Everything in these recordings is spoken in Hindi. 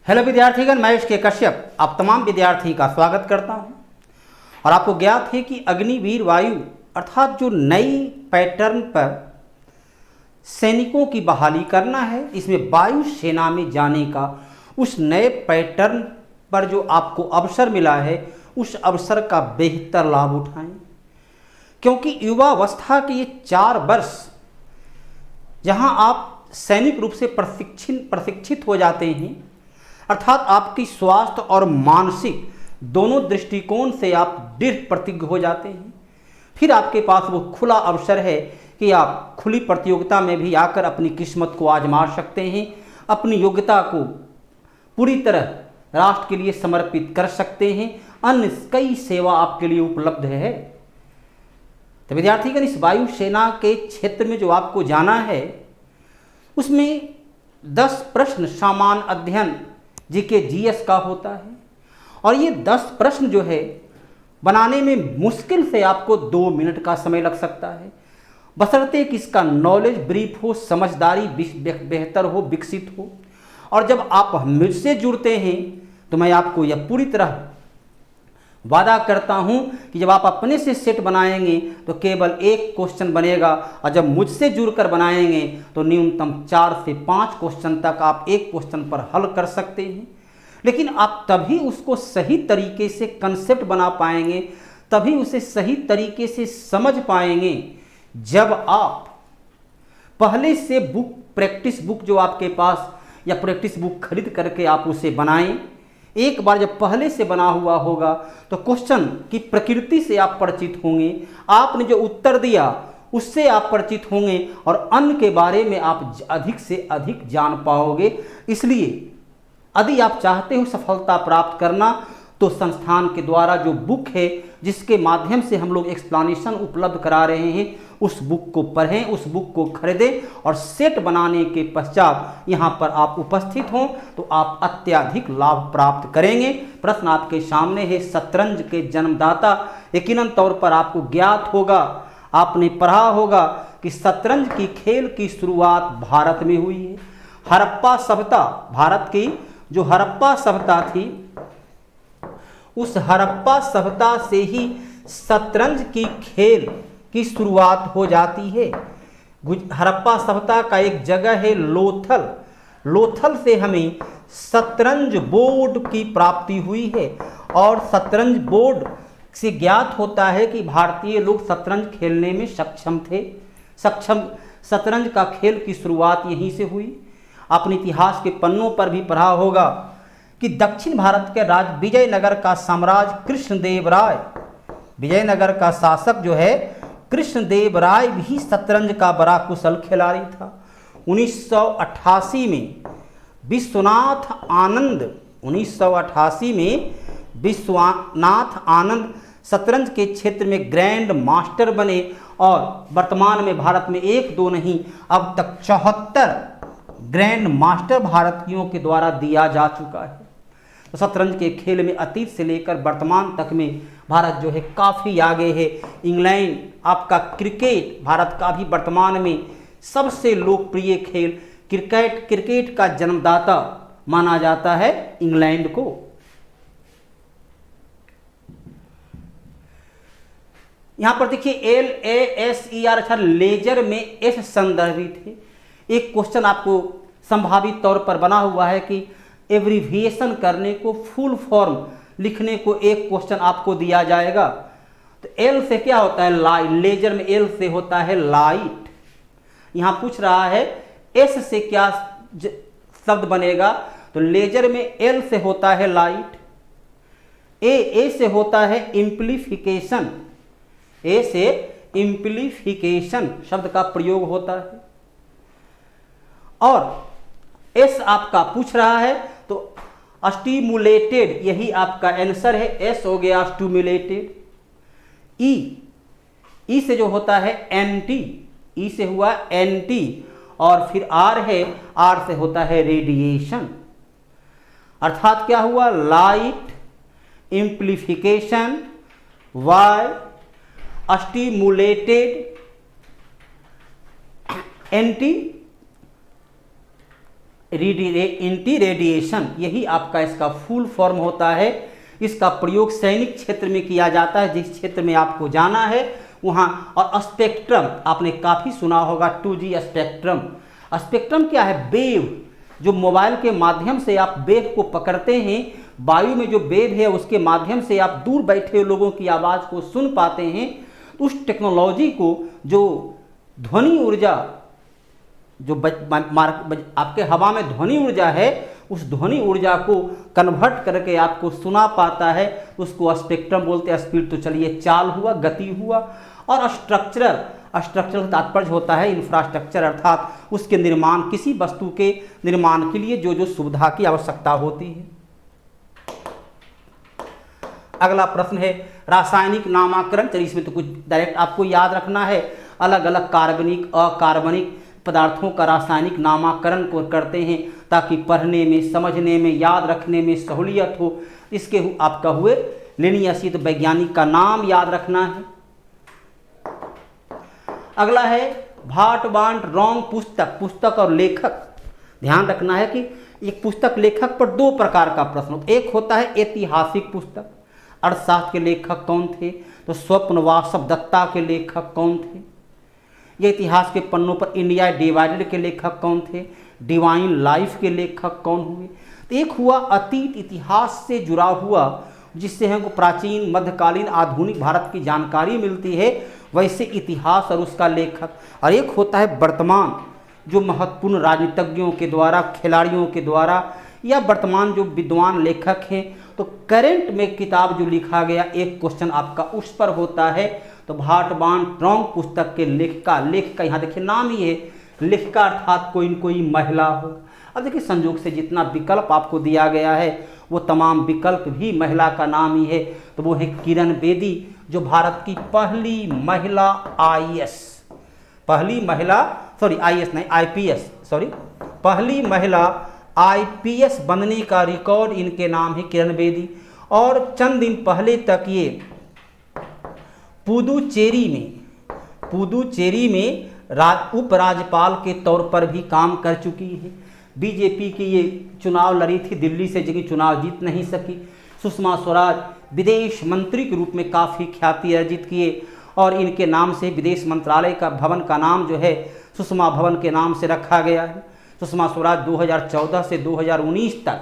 हेलो विद्यार्थीगण, मैं के कश्यप आप तमाम विद्यार्थी का स्वागत करता हूं। और आपको ज्ञात है कि अग्निवीर वायु अर्थात जो नई पैटर्न पर सैनिकों की बहाली करना है, इसमें वायु सेना में जाने का उस नए पैटर्न पर जो आपको अवसर मिला है, उस अवसर का बेहतर लाभ उठाएं। क्योंकि युवावस्था के ये 4 वर्ष जहां आप सैनिक रूप से प्रशिक्षित हो जाते हैं, अर्थात आपकी स्वास्थ्य और मानसिक दोनों दृष्टिकोण से आप दृढ़ प्रतिज्ञ हो जाते हैं। फिर आपके पास वो खुला अवसर है कि आप खुली प्रतियोगिता में भी आकर अपनी किस्मत को आजमा सकते हैं, अपनी योग्यता को पूरी तरह राष्ट्र के लिए समर्पित कर सकते हैं। अन्य कई सेवा आपके लिए उपलब्ध है। तो विद्यार्थीगण, इस वायु सेना के क्षेत्र में जो आपको जाना है, उसमें 10 प्रश्न सामान्य अध्ययन जीके जीएस का होता है। और ये 10 प्रश्न जो है बनाने में मुश्किल से आपको 2 मिनट का समय लग सकता है, बशर्ते कि इसका नॉलेज ब्रीफ हो, समझदारी बेहतर हो, विकसित हो। और जब आप मुझसे जुड़ते हैं तो मैं आपको यह पूरी तरह वादा करता हूं कि जब आप अपने से सेट बनाएंगे तो केवल 1 क्वेश्चन बनेगा, और जब मुझसे जुड़कर बनाएंगे तो न्यूनतम 4 से 5 क्वेश्चन तक आप एक क्वेश्चन पर हल कर सकते हैं। लेकिन आप तभी उसको सही तरीके से कंसेप्ट बना पाएंगे, तभी उसे सही तरीके से समझ पाएंगे जब आप पहले से प्रैक्टिस बुक जो आपके पास या प्रैक्टिस बुक खरीद करके आप उसे बनाएं। एक बार जब पहले से बना हुआ होगा तो क्वेश्चन की प्रकृति से आप परिचित होंगे, आपने जो उत्तर दिया उससे आप परिचित होंगे, और अन्य के बारे में आप अधिक से अधिक जान पाओगे। इसलिए यदि आप चाहते हो सफलता प्राप्त करना, तो संस्थान के द्वारा जो बुक है जिसके माध्यम से हम लोग एक्सप्लेनेशन उपलब्ध करा रहे हैं, उस बुक को पढ़ें, उस बुक को खरीदें, और सेट बनाने के पश्चात यहाँ पर आप उपस्थित हों तो आप अत्यधिक लाभ प्राप्त करेंगे। प्रश्न आपके सामने है, शतरंज के जन्मदाता। यकीनन तौर पर आपको ज्ञात होगा, आपने पढ़ा होगा कि शतरंज की खेल की शुरुआत भारत में हुई है। हड़प्पा सभ्यता, भारत की जो हड़प्पा सभ्यता थी, उस हड़प्पा सभ्यता से ही शतरंज की खेल की शुरुआत हो जाती है। हड़प्पा सभ्यता का एक जगह है लोथल। लोथल से हमें शतरंज बोर्ड की प्राप्ति हुई है, और शतरंज बोर्ड से ज्ञात होता है कि भारतीय लोग शतरंज खेलने में सक्षम थे। शतरंज का खेल की शुरुआत यहीं से हुई। अपने इतिहास के पन्नों पर भी पढ़ा होगा कि दक्षिण भारत के राज्य विजयनगर का साम्राज्य कृष्णदेवराय, विजयनगर का शासक जो है कृष्णदेवराय भी शतरंज का बड़ा कुशल खिलाड़ी था। 1988 में विश्वनाथ आनंद शतरंज के क्षेत्र में ग्रैंड मास्टर बने, और वर्तमान में भारत में 1-2 नहीं, अब तक 74 ग्रैंड मास्टर भारतीयों के द्वारा दिया जा चुका है। तो शतरंज के खेल में अतीत से लेकर वर्तमान तक में भारत जो है काफ़ी आगे है। इंग्लैंड, आपका क्रिकेट भारत का भी वर्तमान में सबसे लोकप्रिय खेल क्रिकेट का जन्मदाता माना जाता है इंग्लैंड को। यहाँ पर देखिए LASER, अच्छा लेजर में एस संदर्भित है। एक क्वेश्चन आपको संभावित तौर पर बना हुआ है कि एब्रीविएशन करने को, फुल फॉर्म लिखने को एक क्वेश्चन आपको दिया जाएगा। तो एल से क्या होता है? लाइट। लेजर में एल से होता है लाइट। यहां पूछ रहा है एस से क्या शब्द बनेगा, तो लेजर में एल से होता है लाइट। ए से होता है इम्प्लीफिकेशन, ए से इम्प्लीफिकेशन शब्द का प्रयोग होता है। और एस आपका पूछ रहा है तो स्टिमुलेटेड, यही आपका आंसर है। एस हो गया स्टिमुलेटेड। ई से जो होता है एंटी, ई से हुआ एंटी, और फिर आर है, आर से होता है रेडिएशन। अर्थात क्या हुआ? Light, amplification, by, stimulated, anti anti radiation, यही आपका इसका फुल फॉर्म होता है। इसका प्रयोग सैनिक क्षेत्र में किया जाता है, जिस क्षेत्र में आपको जाना है वहाँ। और स्पेक्ट्रम आपने काफ़ी सुना होगा, 2G स्पेक्ट्रम। स्पेक्ट्रम क्या है? वेव, जो मोबाइल के माध्यम से आप वेव को पकड़ते हैं, वायु में जो वेव है उसके माध्यम से आप दूर बैठे लोगों की आवाज़ को सुन पाते हैं। उस टेक्नोलॉजी को, जो ध्वनि ऊर्जा, जो आपके हवा में ध्वनि ऊर्जा है, उस ध्वनि ऊर्जा को कन्वर्ट करके आपको सुना पाता है, उसको स्पेक्ट्रम बोलते हैं। स्पीड तो चलिए चाल हुआ, गति हुआ। और स्ट्रक्चरल का तात्पर्य होता है इंफ्रास्ट्रक्चर, अर्थात उसके निर्माण, किसी वस्तु के निर्माण के लिए जो जो सुविधा की आवश्यकता होती है। अगला प्रश्न है रासायनिक नामकरण। चलिए इसमें तो कुछ डायरेक्ट आपको याद रखना है। अलग अलग कार्बनिक, अकार्बनिक पदार्थों का रासायनिक नामकरण को करते हैं ताकि पढ़ने में, समझने में, याद रखने में सहूलियत हो। इसके आपका हुए लिनियसित वैज्ञानिक का नाम याद रखना है। अगला है भाट बांट रॉन्ग पुस्तक और लेखक। ध्यान रखना है कि एक पुस्तक लेखक पर दो प्रकार का प्रश्न होता है। एक होता है ऐतिहासिक पुस्तक, अर्थशास्त्र के लेखक कौन थे, तो स्वप्न वासव दत्ता के लेखक कौन थे। ये इतिहास के पन्नों पर इंडिया डिवाइडेड के लेखक कौन थे, डिवाइन लाइफ के लेखक कौन हुए। तो एक हुआ अतीत इतिहास से जुड़ा हुआ, जिससे हमको प्राचीन, मध्यकालीन, आधुनिक भारत की जानकारी मिलती है, वैसे इतिहास और उसका लेखक। और एक होता है वर्तमान, जो महत्वपूर्ण राजनीतिज्ञों के द्वारा, खिलाड़ियों के द्वारा, या वर्तमान जो विद्वान लेखक हैं। तो करंट में किताब जो लिखा गया, एक क्वेश्चन आपका उस पर होता है। तो भाट बांट रॉन्ग पुस्तक के लेखिका यहाँ देखिए नाम ही है, लेखिका अर्थात कोई न कोई महिला हो। अब देखिए संयोग से जितना विकल्प आपको दिया गया है वो तमाम विकल्प भी महिला का नाम ही है। तो वो है किरण बेदी, जो भारत की पहली महिला पहली महिला आईपीएस बनने का रिकॉर्ड इनके नाम है, किरण बेदी। और चंद दिन पहले तक ये पुदुचेरी में उपराज्यपाल के तौर पर भी काम कर चुकी है। बीजेपी की ये चुनाव लड़ी थी दिल्ली से, लेकिन चुनाव जीत नहीं सकी। सुषमा स्वराज विदेश मंत्री के रूप में काफ़ी ख्याति अर्जित किए, और इनके नाम से विदेश मंत्रालय का भवन का नाम जो है सुषमा भवन के नाम से रखा गया है। सुषमा स्वराज 2014 से 2019 तक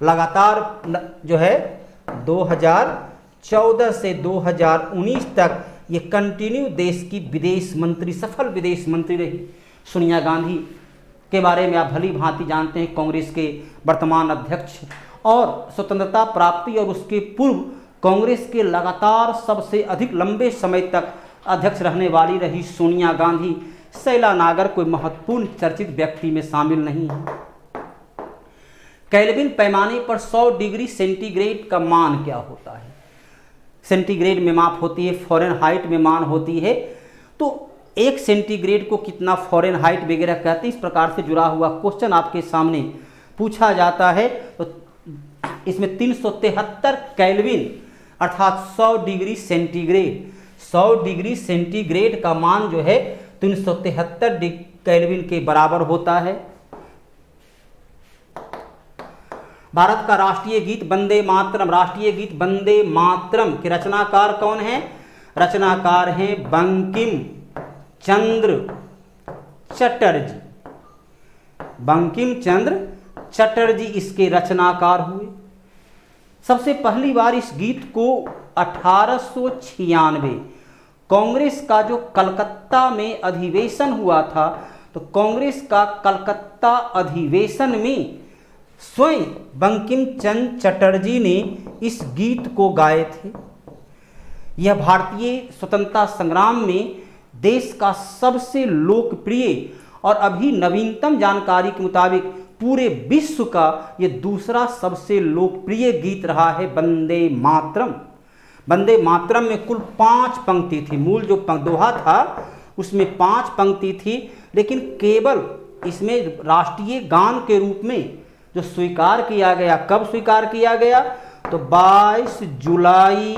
लगातार जो है 2014 से 2019 तक ये कंटिन्यू देश की विदेश मंत्री, सफल विदेश मंत्री रही। सोनिया गांधी के बारे में आप भली भांति जानते हैं, कांग्रेस के वर्तमान अध्यक्ष, और स्वतंत्रता प्राप्ति और उसके पूर्व कांग्रेस के लगातार सबसे अधिक लंबे समय तक अध्यक्ष रहने वाली रही सोनिया गांधी। शैला नागर कोई महत्वपूर्ण चर्चित व्यक्ति में शामिल नहीं है। केल्विन पैमाने पर 100 डिग्री सेंटीग्रेड का मान क्या होता है? सेंटीग्रेड में माप होती है, फ़ारेनहाइट में मान होती है। तो 1 सेंटीग्रेड को कितना फ़ारेनहाइट वगैरह कहते हैं, इस प्रकार से जुड़ा हुआ क्वेश्चन आपके सामने पूछा जाता है। तो इसमें 373 केल्विन अर्थात 100 डिग्री सेंटीग्रेड का मान जो है 373 केल्विन के बराबर होता है। भारत का राष्ट्रीय गीत वंदे मातरम के रचनाकार कौन है? रचनाकार हैं बंकिम चंद्र चटर्जी इसके रचनाकार हुए। सबसे पहली बार इस गीत को 1896 कांग्रेस का जो कलकत्ता में अधिवेशन हुआ था, तो कांग्रेस का कलकत्ता अधिवेशन में स्वयं बंकिम चंद्र चटर्जी ने इस गीत को गाए थे। यह भारतीय स्वतंत्रता संग्राम में देश का सबसे लोकप्रिय और अभी नवीनतम जानकारी के मुताबिक पूरे विश्व का ये दूसरा सबसे लोकप्रिय गीत रहा है वंदे मातरम। वंदे मातरम में कुल 5 पंक्ति थी। मूल जो दोहा था उसमें 5 पंक्ति थी, लेकिन केवल इसमें राष्ट्रीय गान के रूप में जो स्वीकार किया गया, कब स्वीकार किया गया? तो 22 जुलाई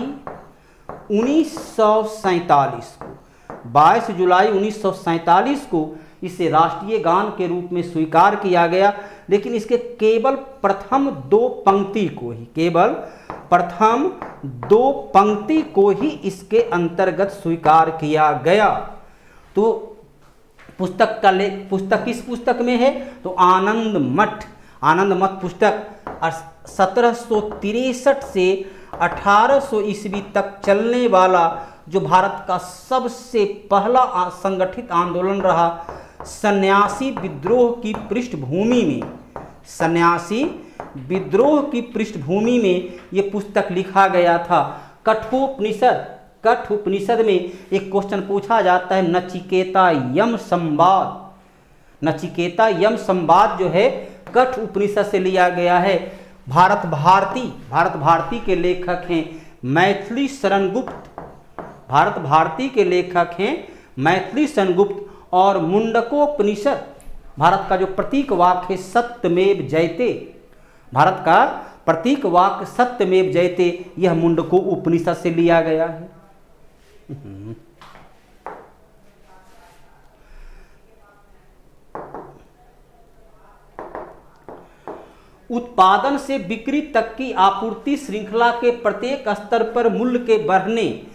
1947 को इसे राष्ट्रीय गान के रूप में स्वीकार किया गया। लेकिन इसके केवल प्रथम 2 पंक्ति को ही, केवल प्रथम 2 पंक्ति को ही इसके अंतर्गत स्वीकार किया गया। तो पुस्तक किस पुस्तक में है? तो आनंद मठ पुस्तक 1763 से 1800 ईस्वी तक चलने वाला जो भारत का सबसे पहला संगठित आंदोलन रहा, सन्यासी विद्रोह की पृष्ठभूमि में ये पुस्तक लिखा गया था। कठोपनिषद में एक क्वेश्चन पूछा जाता है, नचिकेता यम संवाद जो है कठ उपनिषद से लिया गया है। भारत भारती के लेखक हैं मैथिली शरण गुप्त, और मुंडकोपनिषद भारत का जो प्रतीक वाक्य है सत्यमेव जयते, भारत का प्रतीक वाक्य सत्यमेव जयते, यह मुंडको उपनिषद से लिया गया है। उत्पादन से बिक्री तक की आपूर्ति श्रृंखला के प्रत्येक स्तर पर मूल्य के बढ़ने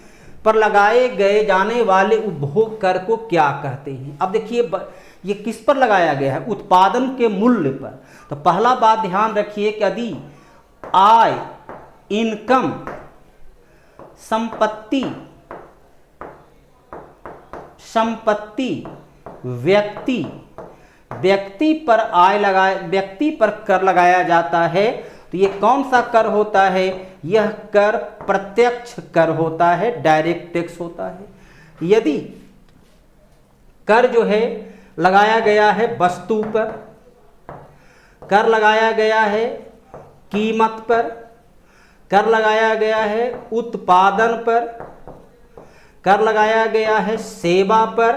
पर लगाए गए जाने वाले उपभोग कर को क्या कहते हैं? अब देखिए ये किस पर लगाया गया है? उत्पादन के मूल्य पर। तो पहला बात ध्यान रखिए कि यदि आय, इनकम, संपत्ति व्यक्ति पर कर लगाया जाता है, तो ये कौन सा कर होता है? यह कर प्रत्यक्ष कर होता है, डायरेक्ट टैक्स होता है। यदि कर जो है लगाया गया है वस्तु पर, कर लगाया गया है कीमत पर, कर लगाया गया है उत्पादन पर, कर लगाया गया है सेवा पर,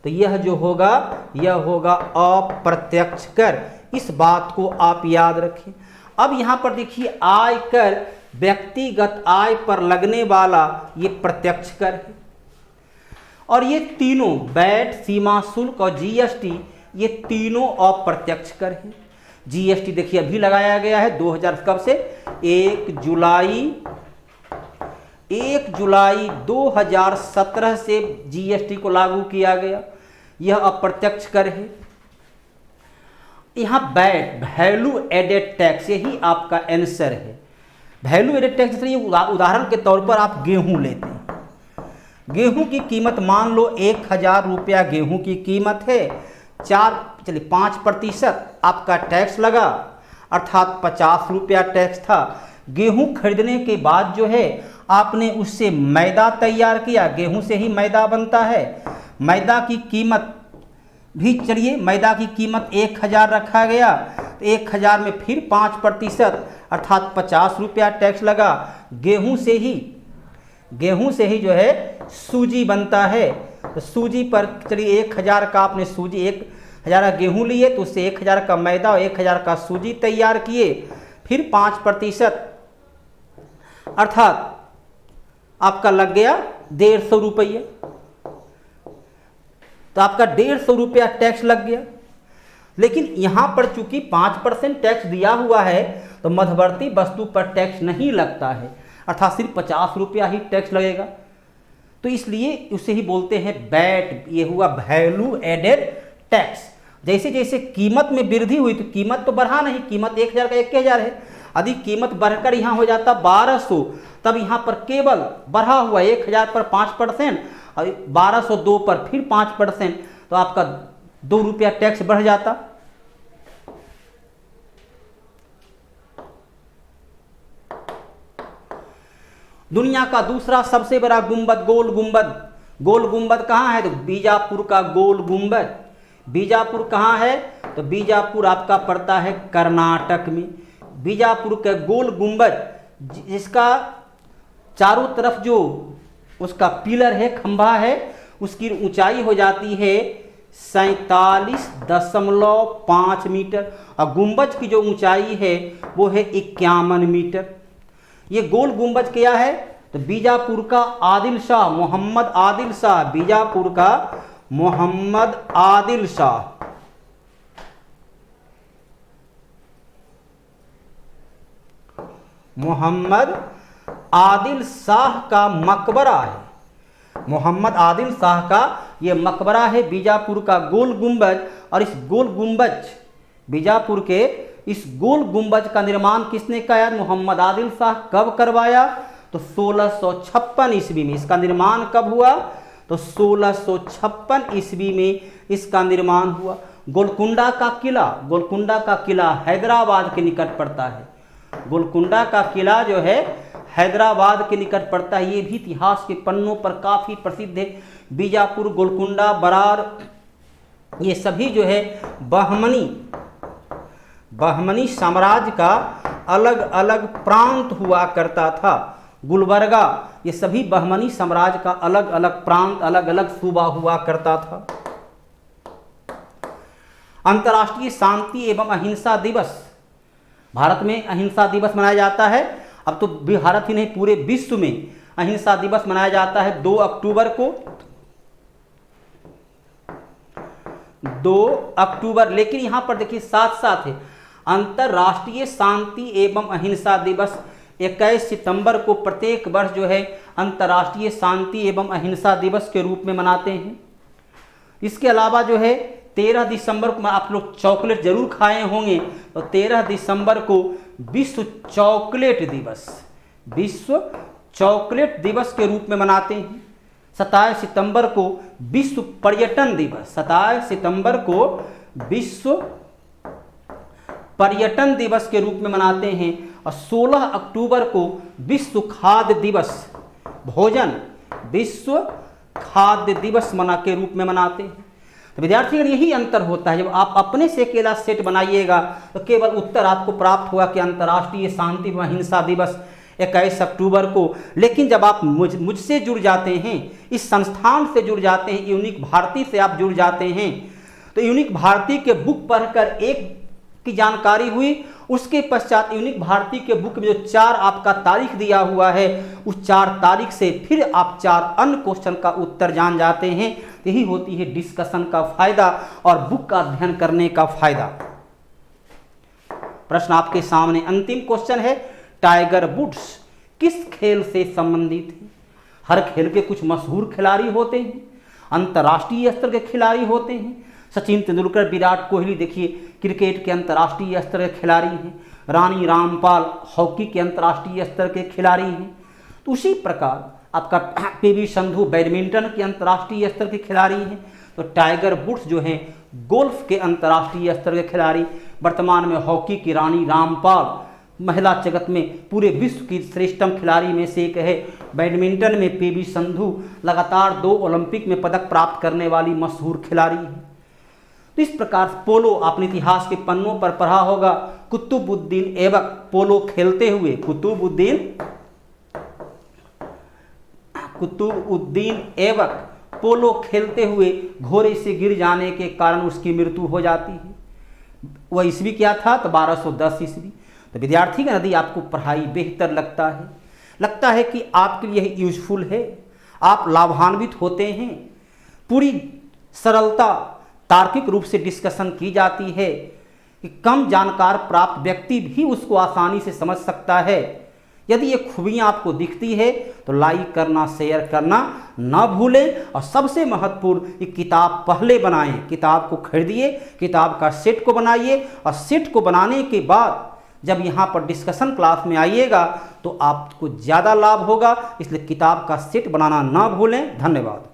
तो यह जो होगा यह होगा अप्रत्यक्ष कर। इस बात को आप याद रखें। अब यहाँ पर देखिए आय कर व्यक्तिगत आय पर लगने वाला ये प्रत्यक्ष कर है, और ये तीनों वैट, सीमा शुल्क और जीएसटी, ये तीनों अप्रत्यक्ष कर है। जीएसटी देखिए अभी लगाया गया है 2000 कब से? 1 जुलाई 2017 से जीएसटी को लागू किया गया, यह अप्रत्यक्ष कर है। यहाँ वैट, वैल्यू एडेड टैक्स, यही आपका आंसर है। वैल्यू एडेड टैक्स, उदाहरण के तौर पर आप गेहूं लेते हैं, गेहूं की कीमत मान लो 1000 रुपया गेहूं की कीमत है, 5% आपका टैक्स लगा, अर्थात 50 रुपया टैक्स था। गेहूं खरीदने के बाद जो है आपने उससे मैदा तैयार किया, गेहूं से ही मैदा बनता है। मैदा की कीमत भी चलिए, मैदा की कीमत 1000 रखा गया, तो 1000 में फिर 5% अर्थात 50 रुपया टैक्स लगा। गेहूं से ही जो है सूजी बनता है, तो सूजी पर चलिए 1000 का आपने सूजी 1000 का गेहूं लिए, तो उससे 1000 का मैदा और 1000 का सूजी तैयार किए, फिर 5% अर्थात आपका लग गया 150 रुपये, तो आपका 150 रुपया टैक्स लग गया। लेकिन यहाँ पर चूंकि 5% टैक्स दिया हुआ है, तो मध्यवर्ती वस्तु पर टैक्स नहीं लगता है, अर्थात सिर्फ 50 रुपया ही टैक्स लगेगा। तो इसलिए उसे ही बोलते हैं वैट, ये हुआ वैल्यू एडेड टैक्स। जैसे जैसे कीमत में वृद्धि हुई, तो कीमत तो बढ़ा नहीं, कीमत 1000 का 1000 है, यदि कीमत बढ़कर यहाँ हो जाता 1200, तब यहाँ पर केवल बढ़ा हुआ 1000 पर 5% और 1202 पर फिर 5%, तो आपका 2 रुपया टैक्स बढ़ जाता। दुनिया का दूसरा सबसे बड़ा गुंबद गोल गुंबद कहाँ है? तो बीजापुर का गोल गुंबद। बीजापुर कहाँ है? तो बीजापुर आपका पड़ता है कर्नाटक में। बीजापुर का गोल गुंबद, जिसका चारों तरफ जो उसका पिलर है, खंभा है, उसकी ऊंचाई हो जाती है 47.5 मीटर, और गुंबज की जो ऊंचाई है वो है 51 मीटर। ये गोल गुंबज क्या है? तो बीजापुर का आदिल शाह, मोहम्मद आदिल शाह, बीजापुर का मोहम्मद आदिल शाह, मोहम्मद आदिल शाह का मकबरा है। मोहम्मद आदिल शाह का ये मकबरा है, बीजापुर का गोल गुंबज। और इस गोल गुंबज, बीजापुर के इस गोल गुंबज का निर्माण किसने किया? मोहम्मद आदिल शाह। कब करवाया? तो 1656 ईस्वी में। इसका निर्माण कब हुआ? तो 1656 ईस्वी में इसका निर्माण हुआ। गोलकुंडा का किला, गोलकुंडा का किला हैदराबाद के निकट पड़ता है। गोलकुंडा का किला जो है हैदराबाद के निकट पड़ता है। ये भी इतिहास के पन्नों पर काफ़ी प्रसिद्ध है। बीजापुर, गोलकुंडा, बरार, ये सभी जो है बहमनी साम्राज्य का अलग अलग प्रांत हुआ करता था। गुलबर्गा, ये सभी बहमनी साम्राज्य का अलग अलग प्रांत, अलग अलग सूबा हुआ करता था। अंतर्राष्ट्रीय शांति एवं अहिंसा दिवस, भारत में अहिंसा दिवस मनाया जाता है। अब तो भारत ही नहीं, पूरे विश्व में अहिंसा दिवस मनाया जाता है 2 अक्टूबर को। 2 अक्टूबर, लेकिन यहां पर देखिए साथ साथ है अंतर्राष्ट्रीय शांति एवं अहिंसा दिवस 21 सितंबर को प्रत्येक वर्ष जो है अंतर्राष्ट्रीय शांति एवं अहिंसा दिवस के रूप में मनाते हैं। इसके अलावा जो है 13 दिसंबर को, आप लोग चॉकलेट जरूर खाए होंगे, तो 13 दिसंबर को विश्व चॉकलेट दिवस, विश्व चॉकलेट दिवस के रूप में मनाते हैं। 27 सितंबर को विश्व पर्यटन दिवस, 27 सितंबर को विश्व पर्यटन दिवस के रूप में मनाते हैं। और 16 अक्टूबर को विश्व खाद्य दिवस, भोजन विश्व खाद्य दिवस के रूप में मनाते हैं। तो विद्यार्थियों, यही अंतर होता है। जब आप अपने से अकेला सेट बनाइएगा तो केवल उत्तर आपको प्राप्त होगा कि अंतर्राष्ट्रीय शांति व अहिंसा दिवस 21 अक्टूबर को। लेकिन जब आप मुझसे जुड़ जाते हैं, इस संस्थान से जुड़ जाते हैं, यूनिक भारती से आप जुड़ जाते हैं, तो यूनिक भारती के बुक पढ़कर एक की जानकारी हुई, उसके पश्चात यूनिक भारती के बुक में जो 4 आपका तारीख दिया हुआ है, उस 4 तारीख से फिर आप 4 अन्य क्वेश्चन का उत्तर जान जाते हैं। यही होती है डिस्कशन का फायदा और बुक का अध्ययन करने का फायदा। प्रश्न आपके सामने, अंतिम क्वेश्चन है, टाइगर वुड्स किस खेल से संबंधित है? हर खेल के कुछ मशहूर खिलाड़ी होते हैं, अंतर्राष्ट्रीय स्तर के खिलाड़ी होते हैं। सचिन तेंदुलकर, विराट कोहली देखिए क्रिकेट के अंतर्राष्ट्रीय स्तर के खिलाड़ी हैं। रानी रामपाल हॉकी के अंतर्राष्ट्रीय स्तर के खिलाड़ी हैं। तो उसी प्रकार आपका पीवी संधू बैडमिंटन के अंतर्राष्ट्रीय स्तर के खिलाड़ी हैं। तो टाइगर वुड्स जो हैं गोल्फ के अंतर्राष्ट्रीय स्तर के खिलाड़ी। वर्तमान में हॉकी की रानी रामपाल महिला जगत में पूरे विश्व की श्रेष्ठतम खिलाड़ी में से एक है। बैडमिंटन में पीवी संधू लगातार 2 ओलंपिक में पदक प्राप्त करने वाली मशहूर खिलाड़ी है। तो इस प्रकार पोलो आपने इतिहास के पन्नों पर पढ़ा होगा। कुतुबुद्दीन ऐबक पोलो खेलते हुए, कुतुबुद्दीन ऐबक पोलो खेलते हुए घोड़े से गिर जाने के कारण उसकी मृत्यु हो जाती है। वह ईस्वी क्या था? तो 1210 ईस्वी। तो विद्यार्थी का यदि आपको पढ़ाई बेहतर लगता है कि आपके लिए यूजफुल है, आप लाभान्वित होते हैं, पूरी सरलता तार्किक रूप से डिस्कशन की जाती है कि कम जानकार प्राप्त व्यक्ति भी उसको आसानी से समझ सकता है। यदि ये खूबियाँ आपको दिखती है तो लाइक करना, शेयर करना ना भूलें। और सबसे महत्वपूर्ण, ये किताब पहले बनाएं, किताब को खरीदिए, किताब का सेट को बनाइए, और सेट को बनाने के बाद जब यहाँ पर डिस्कशन क्लास में आइएगा तो आपको ज़्यादा लाभ होगा। इसलिए किताब का सेट बनाना ना भूलें। धन्यवाद।